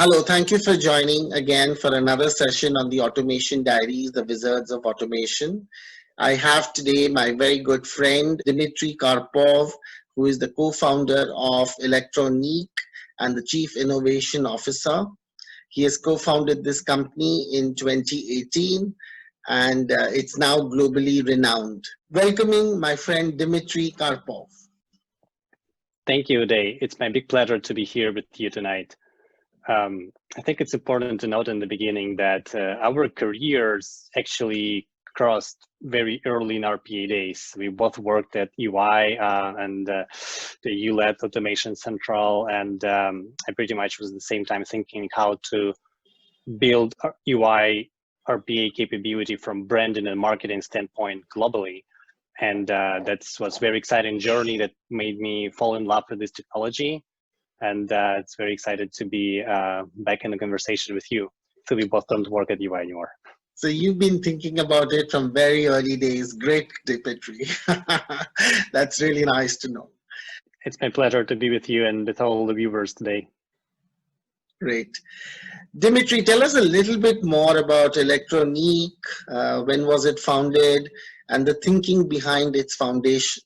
Hello, thank you for joining again for another session on the Automation Diaries, the Wizards of Automation. I have today my very good friend, Dmitry Karpov, who is the co-founder of ElectroNeek and the Chief Innovation Officer. He has co-founded this company in 2018 and it's now globally renowned. Welcoming my friend Dmitry Karpov. Thank you, Uday. It's my big pleasure to be here with you tonight. I think it's important to note in the beginning that our careers actually crossed very early in RPA days. We both worked at UI and the EU-led Automation Central, and I pretty much was at the same time thinking how to build UI RPA capability from branding and marketing standpoint globally. And that was a very exciting journey that made me fall in love with this technology. And it's very excited to be back in the conversation with you. So we both don't work at UI anymore. So you've been thinking about it from very early days. Great, Dmitry. That's really nice to know. It's my pleasure to be with you and with all the viewers today. Great. Dmitry, tell us a little bit more about ElectroNeek. When was it founded and the thinking behind its foundation?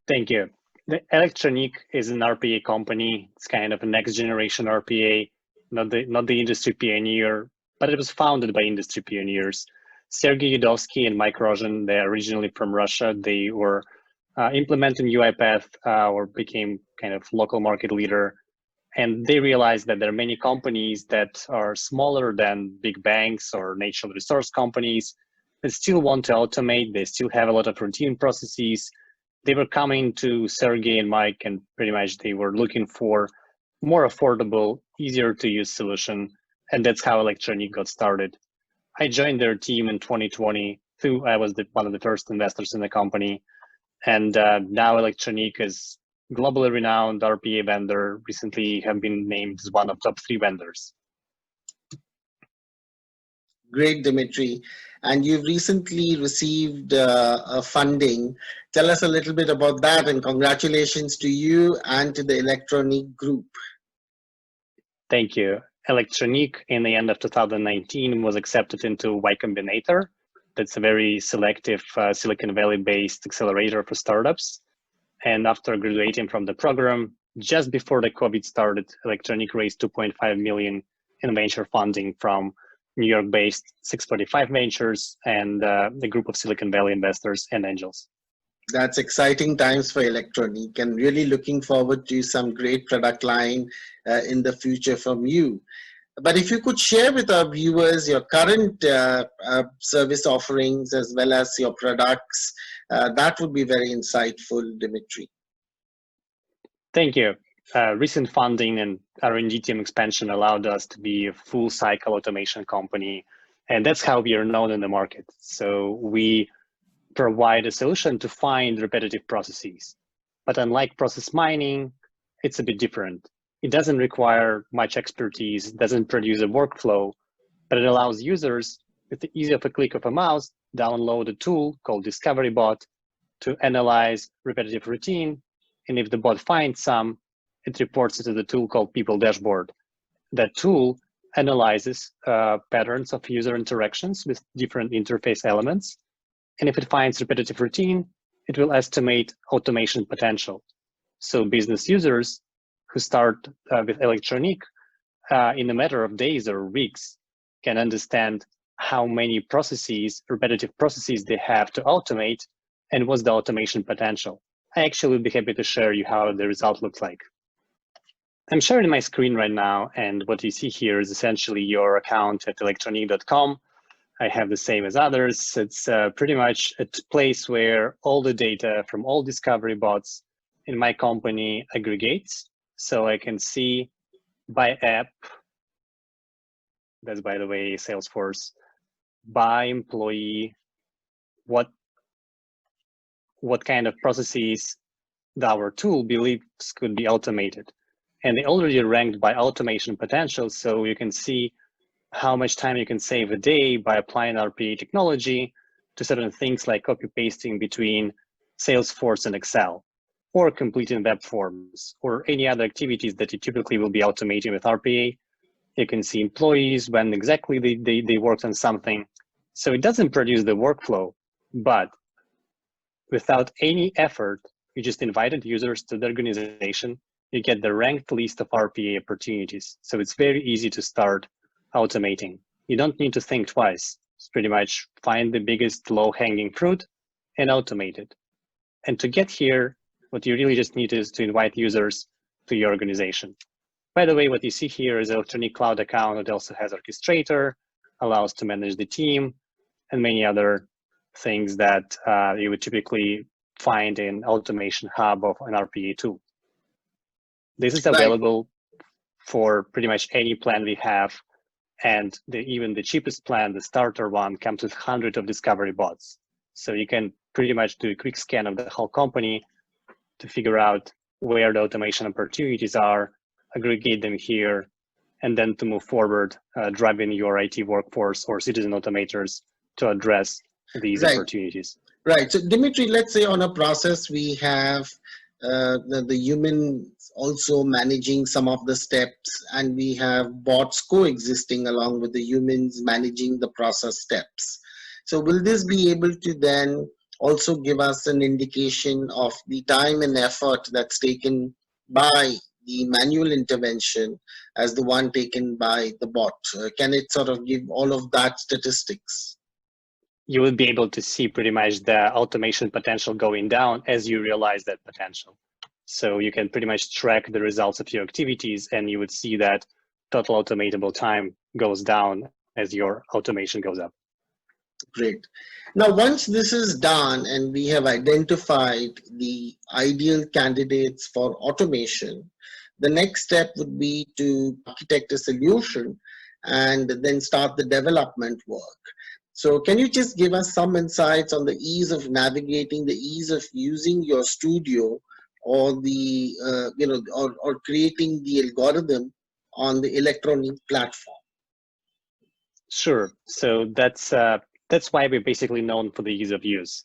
Thank you. The ElectroNeek is an RPA company. It's kind of a next generation RPA, not the industry pioneer, but it was founded by industry pioneers. Sergey Yudovsky and Mike Rozhin, they're originally from Russia. They were implementing UiPath or became kind of local market leader. And they realized that there are many companies that are smaller than big banks or natural resource companies that still want to automate. They still have a lot of routine processes. They were coming to Sergey and Mike, and pretty much they were looking for more affordable, easier to use solution. And that's how ElectroNeek got started. I joined their team in 2020. I was one of the first investors in the company. And now ElectroNeek is globally renowned RPA vendor, recently have been named as one of top 3 vendors. Great, Dmitry. And you've recently received funding. Tell us a little bit about that, and congratulations to you and to the ElectroNeek group. Thank you. ElectroNeek in the end of 2019 was accepted into Y Combinator. That's a very selective Silicon Valley-based accelerator for startups. And after graduating from the program, just before the COVID started, ElectroNeek raised 2.5 million in venture funding from New York-based 645 Ventures and the group of Silicon Valley investors and angels. That's exciting times for ElectroNeek, and really looking forward to some great product line in the future from you. But if you could share with our viewers your current service offerings as well as your products, that would be very insightful, Dmitry. Thank you. Recent funding and R&D team expansion allowed us to be a full cycle automation company. And that's how we are known in the market. So we provide a solution to find repetitive processes. But unlike process mining, it's a bit different. It doesn't require much expertise, doesn't produce a workflow, but it allows users with the ease of a click of a mouse, download a tool called Discovery Bot to analyze repetitive routine. And if the bot finds some, it reports it to the tool called People Dashboard. That tool analyzes patterns of user interactions with different interface elements. And if it finds repetitive routine, it will estimate automation potential. So business users who start with ElectroNeek in a matter of days or weeks can understand how many processes, repetitive processes they have to automate and what's the automation potential. I actually would be happy to share you how the result looks like. I'm sharing my screen right now, and what you see here is essentially your account at electroneek.com. I have the same as others. It's pretty much a place where all the data from all discovery bots in my company aggregates. So I can see by app, that's by the way, Salesforce, by employee, what kind of processes our tool believes could be automated. And they already ranked by automation potential, so you can see how much time you can save a day by applying RPA technology to certain things like copy pasting between Salesforce and Excel. or completing web forms, or any other activities that you typically will be automating with RPA. You can see employees, when exactly they worked on something. So it doesn't produce the workflow, but without any effort, you just invited users to the organization, you get the ranked list of RPA opportunities. So it's very easy to start automating. You don't need to think twice. It's pretty much find the biggest low-hanging fruit and automate it. And to get here, what you really just need is to invite users to your organization. By the way, what you see here is ElectroNeek Cloud account. It also has Orchestrator, allows to manage the team, and many other things that you would typically find in Automation Hub of an RPA tool. This is available for pretty much any plan we have, and even the cheapest plan, the starter one, comes with hundreds of discovery bots. So you can pretty much do a quick scan of the whole company to figure out where the automation opportunities are, aggregate them here, and then to move forward, driving your IT workforce or citizen automators to address these opportunities. Right. So Dmitry, let's say on a process we have the humans also managing some of the steps, and we have bots coexisting along with the humans managing the process steps. So will this be able to then also give us an indication of the time and effort that's taken by the manual intervention as the one taken by the bot? Can it sort of give all of that statistics? You will be able to see pretty much the automation potential going down as you realize that potential. So you can pretty much track the results of your activities, and you would see that total automatable time goes down as your automation goes up. Great. Now, once this is done and we have identified the ideal candidates for automation, the next step would be to architect a solution and then start the development work. So can you just give us some insights on the ease of navigating, the ease of using your studio, or the or creating the algorithm on the ElectroNeek platform? Sure. So that's why we're basically known for the ease of use.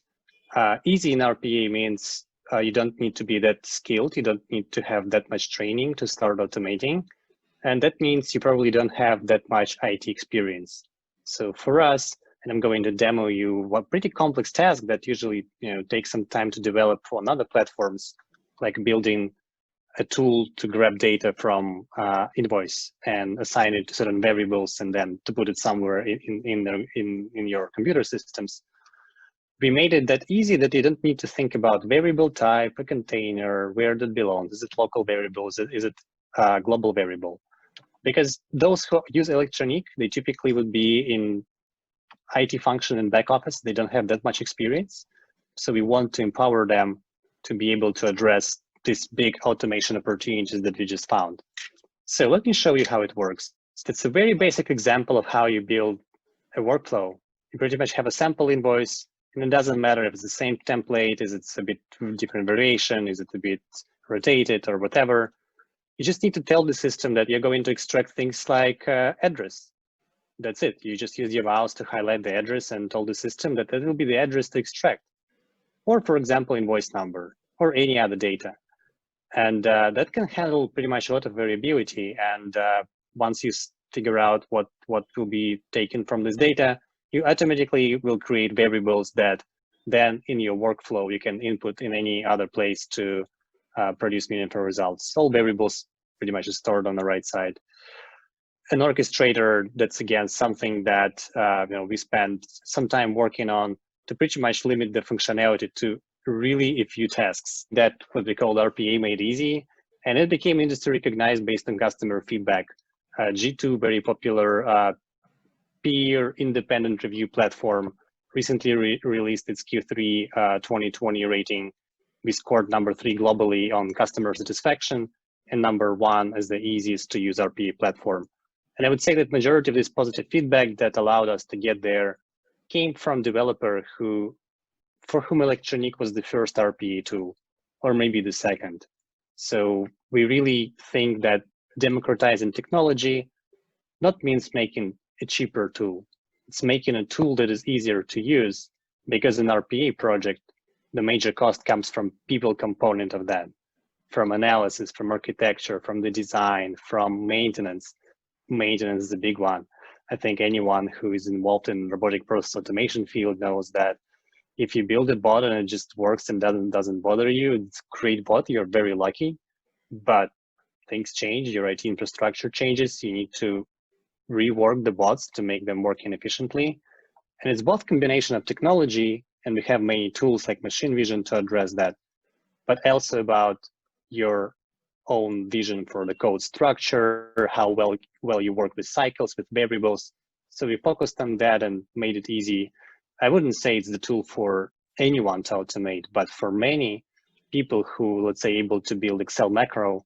Easy in RPA means you don't need to be that skilled. You don't need to have that much training to start automating. And that means you probably don't have that much IT experience. So for us, and I'm going to demo you a pretty complex task that usually takes some time to develop on other platforms, like building a tool to grab data from invoice and assign it to certain variables, and then to put it somewhere in your computer systems. We made it that easy that you don't need to think about variable type, a container, where that belongs. Is it local variable? Is it global variable? Because those who use ElectroNeek, they typically would be in IT function and back office. They don't have that much experience. So we want to empower them to be able to address these big automation opportunities that we just found. So let me show you how it works. It's a very basic example of how you build a workflow. You pretty much have a sample invoice, and it doesn't matter if it's the same template, is it's a bit different variation, is it a bit rotated or whatever. You just need to tell the system that you're going to extract things like address. That's it. You just use your mouse to highlight the address and tell the system that that will be the address to extract. Or for example, invoice number or any other data. And that can handle pretty much a lot of variability. And once you figure out what will be taken from this data, you automatically will create variables that then in your workflow you can input in any other place to produce meaningful results. All variables pretty much is stored on the right side. An orchestrator, that's again something that we spend some time working on to pretty much limit the functionality to really a few tasks. That what we call RPA made easy, and it became industry recognized based on customer feedback. G2, very popular peer independent review platform, recently released its Q3 2020 rating. We scored number 3 globally on customer satisfaction and number 1 as the easiest to use RPA platform. And I would say that majority of this positive feedback that allowed us to get there came from developer for whom ElectroNeek was the first RPA tool, or maybe the second. So we really think that democratizing technology not means making a cheaper tool. It's making a tool that is easier to use, because an RPA project the major cost comes from people component of that, from analysis, from architecture, from the design, from maintenance. Maintenance is a big one. I think anyone who is involved in robotic process automation field knows that if you build a bot and it just works and doesn't bother you, it's a great bot, you're very lucky. But things change, your IT infrastructure changes, you need to rework the bots to make them working efficiently. And it's both combination of technology, and we have many tools like machine vision to address that, but also about your own vision for the code structure, how well you work with cycles, with variables. So we focused on that and made it easy. I wouldn't say it's the tool for anyone to automate, but for many people who, let's say, able to build Excel macro,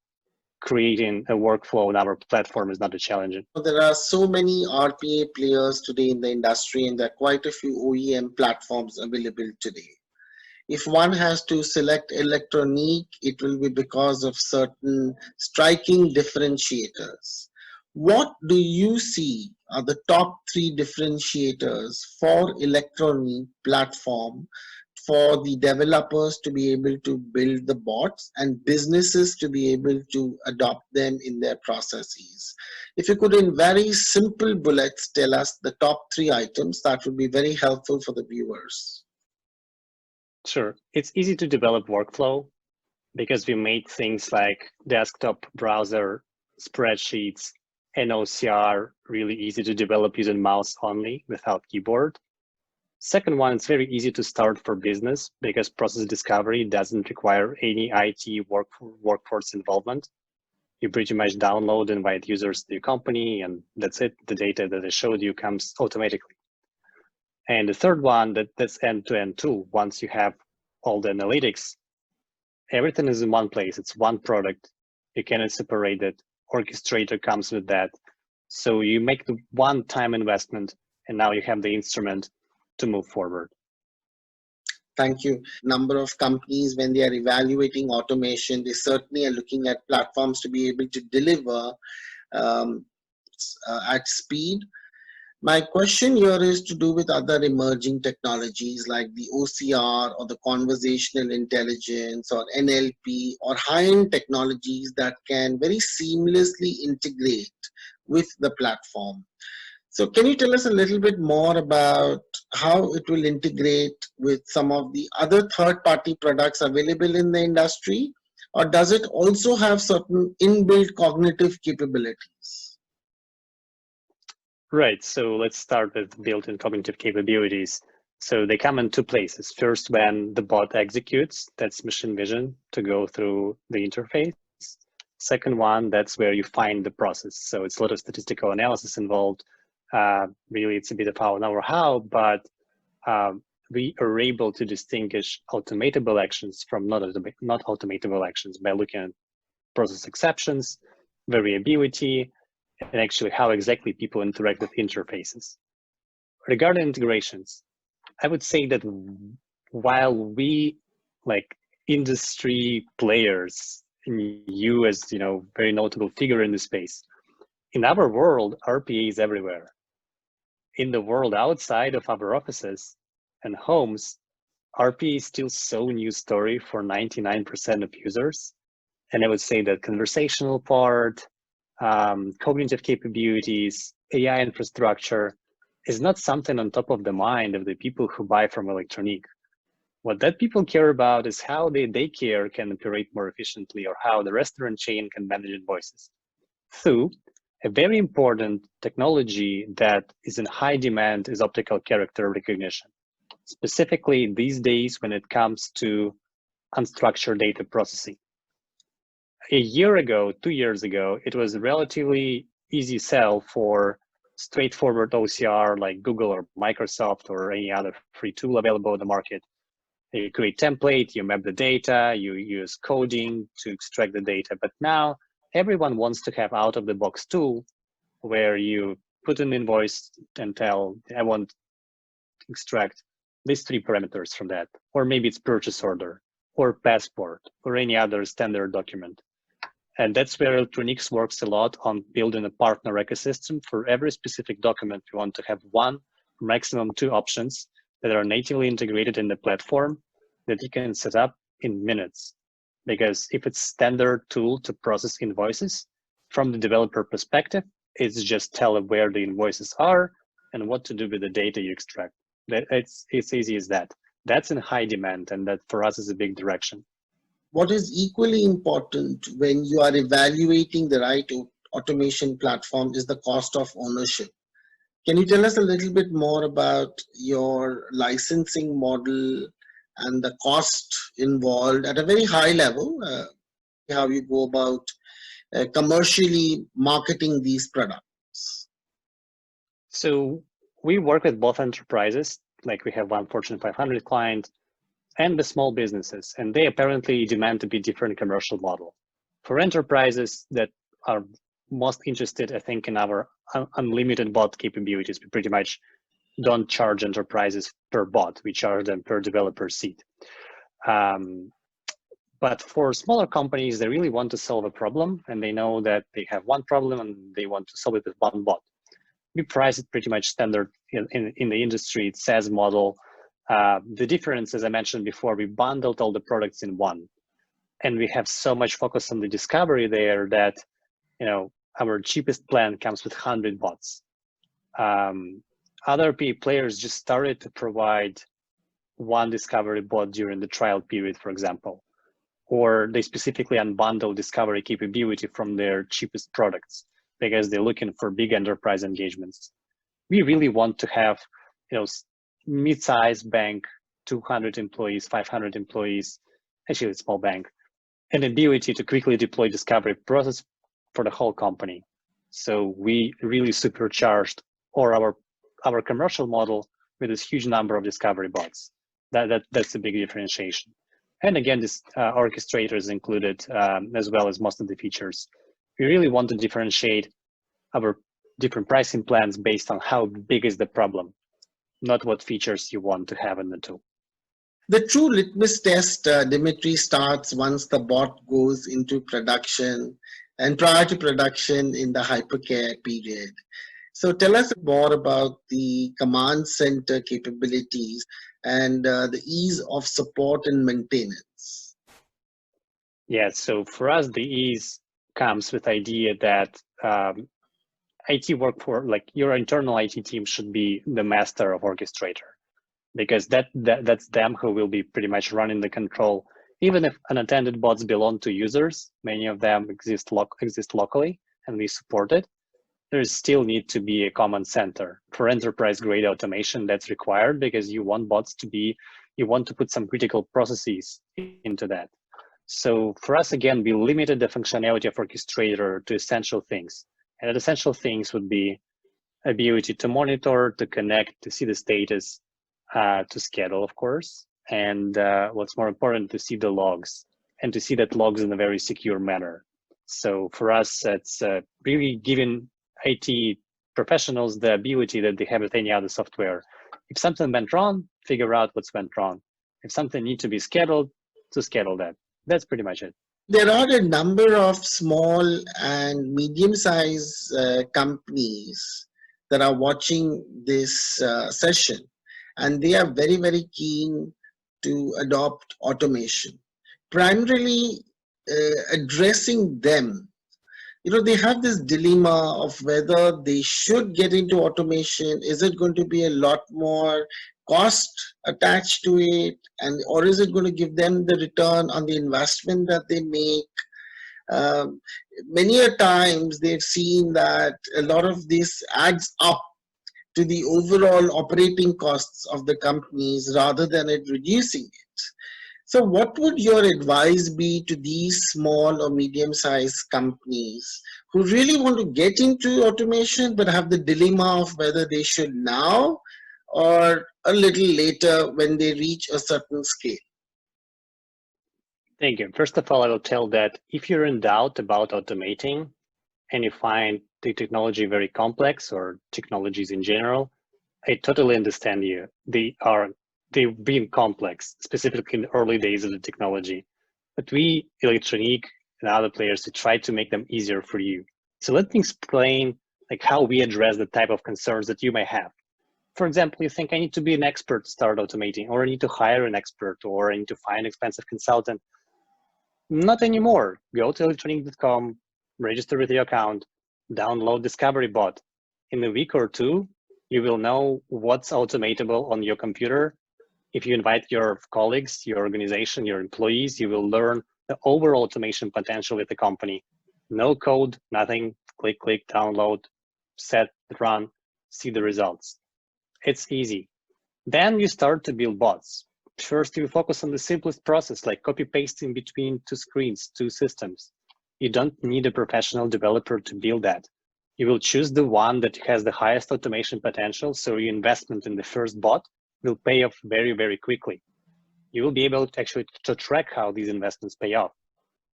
creating a workflow on our platform is not a challenge. There are so many RPA players today in the industry, and there are quite a few OEM platforms available today. If one has to select ElectroNeek, it will be because of certain striking differentiators. What do you see are the top 3 differentiators for ElectroNeek platform for the developers to be able to build the bots and businesses to be able to adopt them in their processes? If you could, in very simple bullets, tell us the top 3 items, that would be very helpful for the viewers. Sure. It's easy to develop workflow because we made things like desktop browser, spreadsheets, and OCR really easy to develop using mouse only without keyboard. Second one, it's very easy to start for business because process discovery doesn't require any IT workforce involvement. You pretty much download, invite users to your company, and that's it. The data that I showed you comes automatically. And the third one, that's end-to-end tool. Once you have all the analytics, everything is in one place. It's one product. You cannot separate it. Orchestrator comes with that. So you make the one-time investment, and now you have the instrument to move forward. Thank you. Number of companies, when they are evaluating automation, they certainly are looking at platforms to be able to deliver at speed. My question here is to do with other emerging technologies like the OCR or the conversational intelligence or NLP or high-end technologies that can very seamlessly integrate with the platform. So can you tell us a little bit more about how it will integrate with some of the other third-party products available in the industry, or does it also have certain inbuilt cognitive capabilities? Right, so let's start with built-in cognitive capabilities. So they come in 2 places. First, when the bot executes, that's machine vision to go through the interface. Second one, that's where you find the process. So it's a lot of statistical analysis involved. Really, it's a bit of how and know-how, but we are able to distinguish automatable actions from not automatable actions by looking at process exceptions, variability, and actually how exactly people interact with interfaces. Regarding integrations, I would say that while we, like industry players, and you as very notable figure in the space, in our world, RPA is everywhere. In the world outside of our offices and homes, RPA is still so new story for 99% of users. And I would say that conversational part, cognitive capabilities, AI infrastructure is not something on top of the mind of the people who buy from ElectroNeek. What that people care about is how the daycare can operate more efficiently or how the restaurant chain can manage invoices. Through a very important technology that is in high demand is optical character recognition. Specifically these days when it comes to unstructured data processing. A year ago, 2 years ago, it was a relatively easy sell for straightforward OCR like Google or Microsoft or any other free tool available in the market. You create template, you map the data, you use coding to extract the data. But now everyone wants to have out-of-the-box tool where you put an invoice and tell, I want to extract these 3 parameters from that. Or maybe it's purchase order or passport or any other standard document. And that's where ElectroNeek works a lot on building a partner ecosystem. For every specific document, we want to have 1, maximum 2 options that are natively integrated in the platform that you can set up in minutes. Because if it's standard tool to process invoices, from the developer perspective, it's just tell it where the invoices are and what to do with the data you extract. It's easy as that. That's in high demand, and that for us is a big direction. What is equally important when you are evaluating the right automation platform is the cost of ownership. Can you tell us a little bit more about your licensing model and the cost involved at a very high level, how you go about commercially marketing these products? So we work with both enterprises, like we have one Fortune 500 client, and the small businesses, and they apparently demand to be different commercial model. For enterprises that are most interested, I think, in our unlimited bot capabilities, we pretty much don't charge enterprises per bot, we charge them per developer seat. But for smaller companies, they really want to solve a problem, and they know that they have one problem and they want to solve it with one bot. We price it pretty much standard in the industry. It SaaS model. The difference, as I mentioned before, we bundled all the products in one, and we have so much focus on the discovery there that, you know, our cheapest plan comes with 100 bots. Other players just started to provide one discovery bot during the trial period, for example, or they specifically unbundle discovery capability from their cheapest products because they're looking for big enterprise engagements. We really want to have, you know, mid-sized bank, 200 employees, 500 employees, actually a small bank, an ability to quickly deploy discovery process for the whole company. So we really supercharged our commercial model with this huge number of discovery bots. That's a big differentiation. And again, this orchestrator is included as well as most of the features. We really want to differentiate our different pricing plans based on how big is the problem, not what features you want to have in the tool. The true litmus test, Dmitry, starts once the bot goes into production and prior to production in the hypercare period. So tell us more about the command center capabilities and the ease of support and maintenance. Yeah, so for us, the ease comes with the idea that IT workforce, like your internal IT team, should be the master of orchestrator, because that's them who will be pretty much running the control. Even if unattended bots belong to users, many of them exist locally and we support it, there still need to be a command center. For enterprise grade automation, that's required because you want bots to be, you want to put some critical processes into that. So for us, again, we limited the functionality of orchestrator to essential things. And the essential things would be ability to monitor, to connect, to see the status, to schedule, of course. And what's more important, to see the logs and to see that logs in a very secure manner. So for us, it's really giving IT professionals the ability that they have with any other software. If something went wrong, figure out what's went wrong. If something needs to be scheduled, to schedule that. That's pretty much it. There are a number of small and medium-sized companies that are watching this session, and they are very, very keen to adopt automation, primarily addressing them. You know, they have this dilemma of whether they should get into automation. Is it going to be a lot more cost attached to it, and or is it going to give them the return on the investment that they make? Many a times they've seen that a lot of this adds up to the overall operating costs of the companies rather than it reducing it. So what would your advice be to these small or medium-sized companies who really want to get into automation but have the dilemma of whether they should now or a little later when they reach a certain scale? Thank you. First of all, I will tell that if you're in doubt about automating and you find the technology very complex or technologies in general, I totally understand you. They've been complex, specifically in the early days of the technology. But we, ElectroNeek and other players, to try to make them easier for you. So let me explain like how we address the type of concerns that you may have. For example, you think I need to be an expert to start automating, or I need to hire an expert, or I need to find an expensive consultant. Not anymore. Go to electroneek.com, register with your account, download Discovery Bot. In a week or two, you will know what's automatable on your computer. If you invite your colleagues, your organization, your employees, you will learn the overall automation potential with the company. No code, nothing, click, click, download, set, run, see the results. It's easy. Then you start to build bots. First, you focus on the simplest process, like copy pasting between two screens, two systems. You don't need a professional developer to build that. You will choose the one that has the highest automation potential, so your investment in the first bot will pay off very, very quickly. You will be able to actually to track how these investments pay off.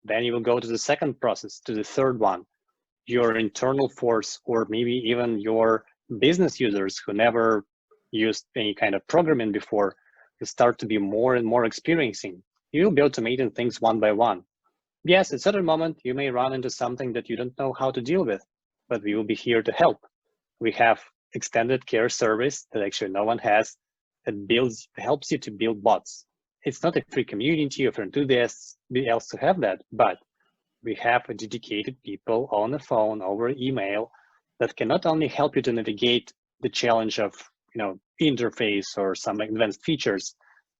Then you will go to the second process, to the third one. Your internal force, or maybe even your business users who never used any kind of programming before, will start to be more and more experiencing. You will be automating things one by one. Yes, at a certain moment, you may run into something that you don't know how to deal with, but we will be here to help. We have extended care service that actually no one has, that helps you to build bots. It's not a free community of enthusiasts else to have that, but we have a dedicated people on the phone, over email, that can not only help you to navigate the challenge of interface or some advanced features,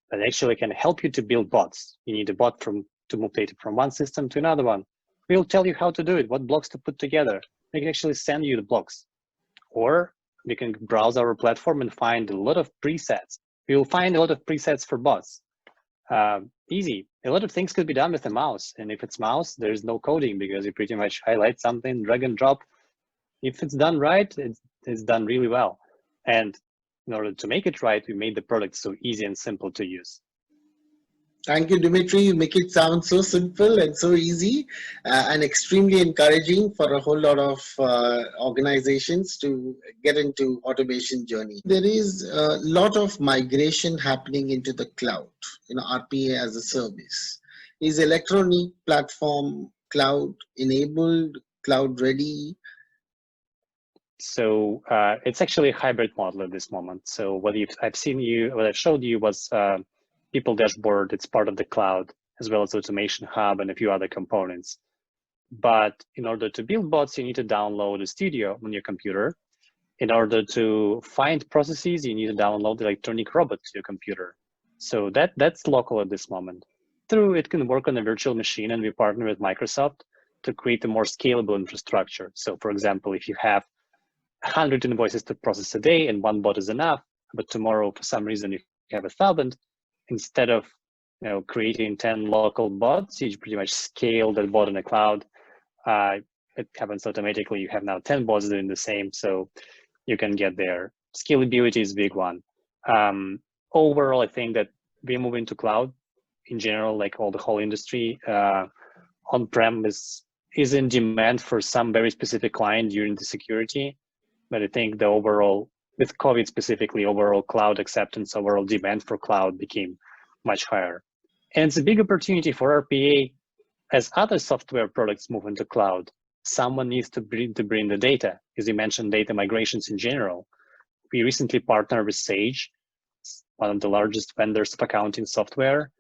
but actually can help you to build bots. You need a bot to move data from one system to another one. We'll tell you how to do it, what blocks to put together. We can actually send you the blocks. Or you can browse our platform and find a lot of presets. You'll find a lot of presets for bots. Easy. A lot of things could be done with a mouse. And if it's mouse, there's no coding, because you pretty much highlight something, drag and drop. If it's done right, it's done really well. And in order to make it right, we made the product so easy and simple to use. Thank you, Dmitry. You make it sound so simple and so easy and extremely encouraging for a whole lot of organizations to get into automation journey. There is a lot of migration happening into the cloud, RPA as a service. Is ElectroNeek platform cloud enabled, cloud ready? So it's actually a hybrid model at this moment. So what I've showed you was People dashboard. It's part of the cloud, as well as Automation Hub and a few other components. But in order to build bots, you need to download a studio on your computer. In order to find processes, you need to download the ElectroNeek Robot to your computer. So that's local at this moment. It can work on a virtual machine, and we partner with Microsoft to create a more scalable infrastructure. So for example, if you have 100 invoices to process a day and one bot is enough, but tomorrow for some reason you have 1,000, instead of creating 10 local bots, you pretty much scale that bot in the cloud. It happens automatically. You have now 10 bots doing the same, so you can get there. Scalability is a big one. Overall, I think that we're moving to cloud in general, like the whole industry. On-prem is in demand for some very specific client during the security, but I think the overall, with COVID specifically, overall cloud acceptance, overall demand for cloud became much higher. And it's a big opportunity for RPA as other software products move into cloud. Someone needs to bring the data, as you mentioned, data migrations in general. We recently partnered with Sage, one of the largest vendors of accounting software,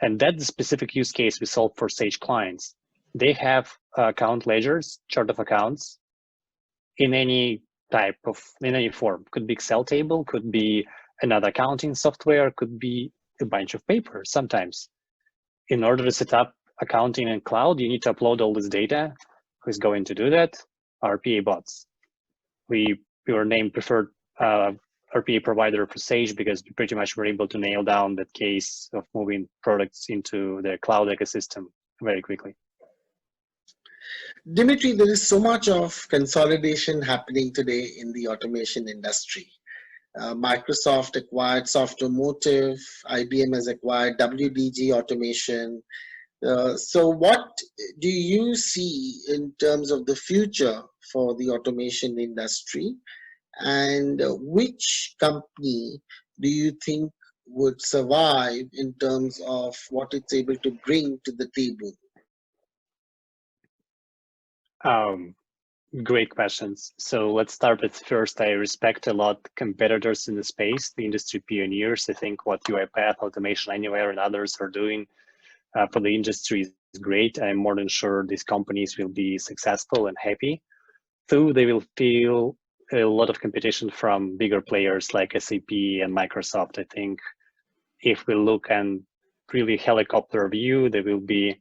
and that's the specific use case we solve for Sage clients. They have account ledgers, chart of accounts, in any form. Could be Excel table, could be another accounting software, could be a bunch of paper sometimes. In order to set up accounting in cloud, you need to upload all this data. Who's going to do that? RPA bots. We were named preferred RPA provider for Sage because we pretty much were able to nail down that case of moving products into the cloud ecosystem very quickly. Dmitry, there is so much of consolidation happening today in the automation industry. Microsoft acquired Softomotive, IBM has acquired WDG Automation. So what do you see in terms of the future for the automation industry? And which company do you think would survive in terms of what it's able to bring to the table? Great questions. So let's start with first, I respect a lot competitors in the space, the industry pioneers. I think what UiPath, Automation Anywhere, and others are doing for the industry is great. I'm more than sure these companies will be successful and happy. Though they will feel a lot of competition from bigger players like SAP and Microsoft. I think if we look and really helicopter view, there will be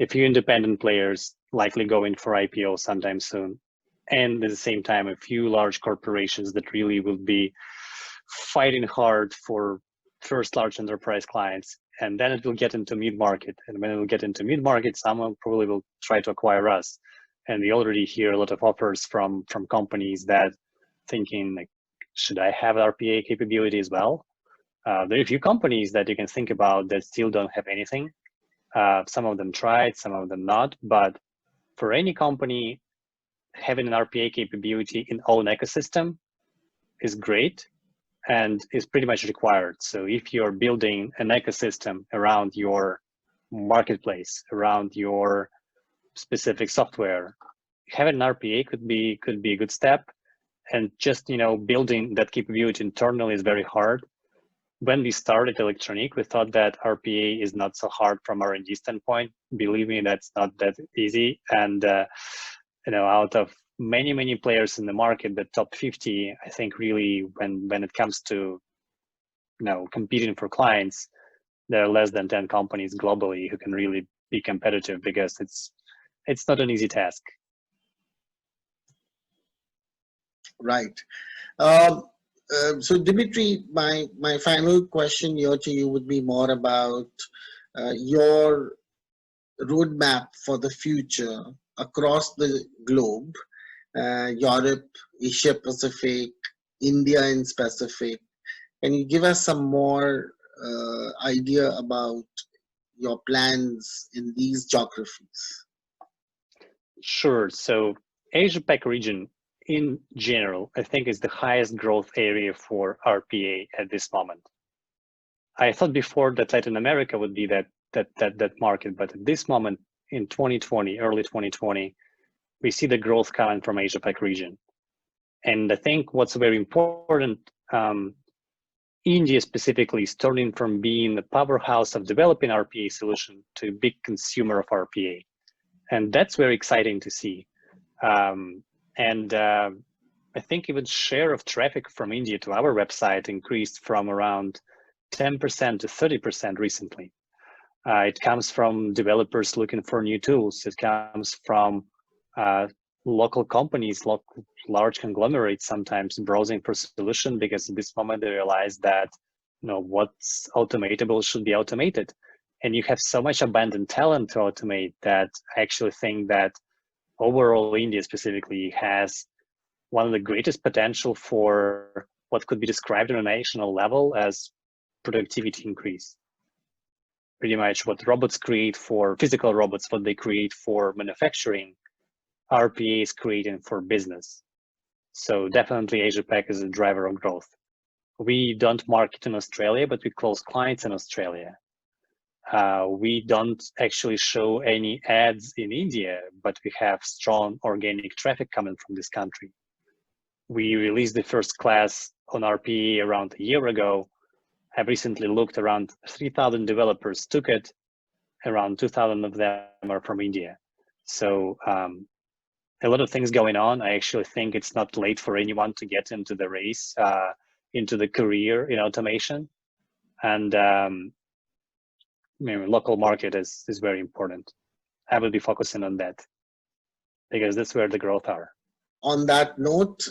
a few independent players likely going for IPO sometime soon. And at the same time, a few large corporations that really will be fighting hard for first large enterprise clients. And then it will get into mid-market. And when it will get into mid-market, someone probably will try to acquire us. And we already hear a lot of offers from companies that thinking like, should I have RPA capability as well? There are a few companies that you can think about that still don't have anything. Some of them tried, some of them not. But for any company, having an RPA capability in own ecosystem is great and is pretty much required. So if you're building an ecosystem around your marketplace, around your specific software, having an RPA could be a good step. And just building that capability internally is very hard. When we started ElectroNeek, we thought that RPA is not so hard from R&D standpoint. Believe me, that's not that easy. And out of many players in the market, the top 50, I think really when it comes to competing for clients, there are less than 10 companies globally who can really be competitive because it's not an easy task. Right. So Dmitry, my final question here to you would be more about your roadmap for the future across the globe, Europe, Asia Pacific, India in specific. Can you give us some more idea about your plans in these geographies? Sure. So Asia Pac region in general, I think is the highest growth area for RPA at this moment. I thought before that Latin America would be that market, but at this moment in 2020, early 2020, we see the growth coming from Asia Pac region. And I think what's very important, India specifically is turning from being the powerhouse of developing RPA solution to a big consumer of RPA. And that's very exciting to see. I think even share of traffic from India to our website increased from around 10% to 30% recently. It comes from developers looking for new tools. It comes from local companies, large conglomerates sometimes browsing for solution because at this moment they realize that what's automatable should be automated. And you have so much abundant talent to automate that I actually think that overall India specifically has one of the greatest potential for what could be described on a national level as productivity increase. Pretty much what robots create for physical robots, what they create for manufacturing, RPA is creating for business. So definitely Asia Pac is a driver of growth. We don't market in Australia, but we close clients in Australia. We don't actually show any ads in India, but we have strong organic traffic coming from this country. We released the first class on RPA around a year ago. I've recently looked, around 3,000 developers took it. Around 2,000 of them are from India. So a lot of things going on. I actually think it's not late for anyone to get into the race, into the career in automation. And local market is very important. I will be focusing on that because that's where the growth are. On that note,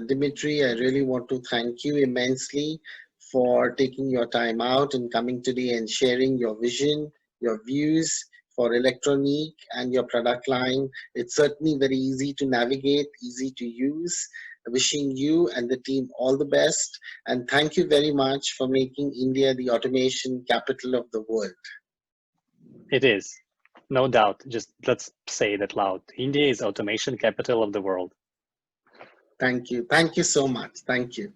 Dmitry, I really want to thank you immensely for taking your time out and coming today and sharing your vision, your views for ElectroNeek and your product line. It's certainly very easy to navigate, easy to use. Wishing you and the team all the best. And thank you very much for making India the automation capital of the world. It is, no doubt. Just let's say that loud. India is automation capital of the world. Thank you. Thank you so much. Thank you.